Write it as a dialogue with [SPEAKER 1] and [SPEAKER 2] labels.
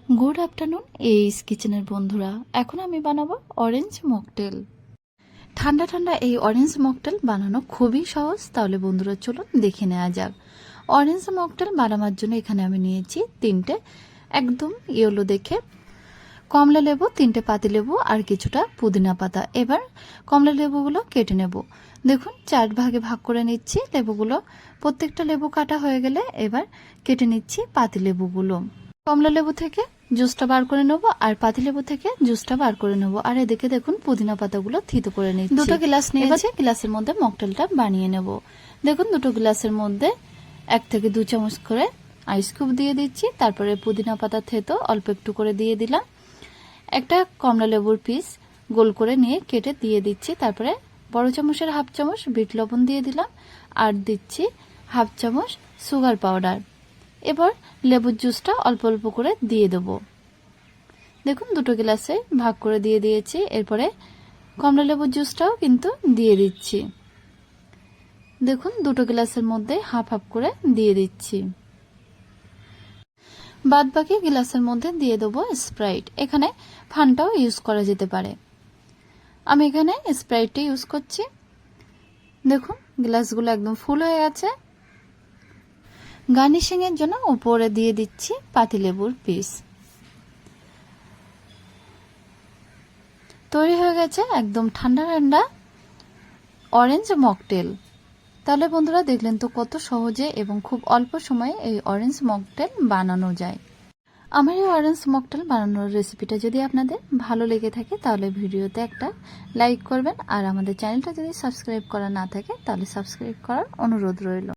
[SPEAKER 1] Good afternoon এইস কিচেনের বন্ধুরা। এখন আমি বানাবো অরেঞ্জ মকটেল। ঠান্ডা ঠান্ডা এই অরেঞ্জ মকটেল বানানো খুবই সহজ। তাহলে বন্ধুরা চলুন দেখে নেওয়া যাক। অরেঞ্জ মকটেল বানানোর জন্য এখানে আমি নিয়েছি 3টে একদম ইয়েলো দেখে কমলা লেবু, 3টে পাতি লেবু আর কিছুটা পুদিনা পাতা। এবার কমলা লেবুগুলো কেটে নেব। দেখুন 4 ভাগে ভাগ করে নিচ্ছি লেবুগুলো। প্রত্যেকটা লেবু কাটা হয়ে গেলে এবার কেটে নিচ্ছি পাতি লেবুগুলো। কমলা লেবু থেকে জুসটা বার করে নেব আর পাতি লেবু থেকে জুসটা বার করে নেব। আর এদিকে দেখুন পুদিনা পাতাগুলো থিতো করে নিচ্ছি। 2টো গ্লাস নিয়েছি, গ্লাসের মধ্যে মকটেলটা বানিয়ে নেব। দেখুন 2টো গ্লাসের মধ্যে 1 থেকে 2 চামচ করে আইস কিউব দিয়ে দিচ্ছি। তারপরে পুদিনা পাতা থেতো অল্প একটু করে দিয়ে দিলাম। একটা কমলা লেবুর পিস গোল করে নিয়ে কেটে দিয়ে দিচ্ছি। তারপরে বড় চামচের হাফ চামচ বিট লবণ দিয়ে দিলাম আর দিচ্ছি হাফ চামচ সুগার পাউডার। এবার লেবুর জুসটা অল্প অল্প করে দিয়ে দেব। দেখুন 2টো গ্লাসে ভাগ করে দিয়ে দিয়েছি। এরপরে কমলা লেবুর জুসটাও কিন্তু দিয়ে দিচ্ছি। দেখুন 2টো গ্লাসের মধ্যে হাফ হাফ করে দিয়ে দিচ্ছি। বাদ বাকি গ্লাসের মধ্যে দিয়ে দেবো স্প্রাইট। এখানে ফান্টাও ইউজ করা যেতে পারে, আমি এখানে স্প্রাইটটা ইউজ করছি। দেখুন গ্লাসগুলো একদম ফুল হয়ে গেছে। গার্নিশিং এর জন্য উপরে দিয়ে দিচ্ছি পাতিলেবুর পিস। তৈরি হয়ে গেছে একদম ঠান্ডা ঠান্ডা অরেঞ্জ মকটেল। তাহলে বন্ধুরা দেখলেন তো কত সহজে এবং খুব অল্প সময়ে এই অরেঞ্জ মকটেল বানানো যায়। আমার এই অরেঞ্জ মকটেল বানানোর রেসিপিটা যদি আপনাদের ভালো লেগে থাকে তাহলে ভিডিওতে একটা লাইক করবেন আর আমাদের চ্যানেলটা যদি সাবস্ক্রাইব করা না থাকে তাহলে সাবস্ক্রাইব করার অনুরোধ রইল।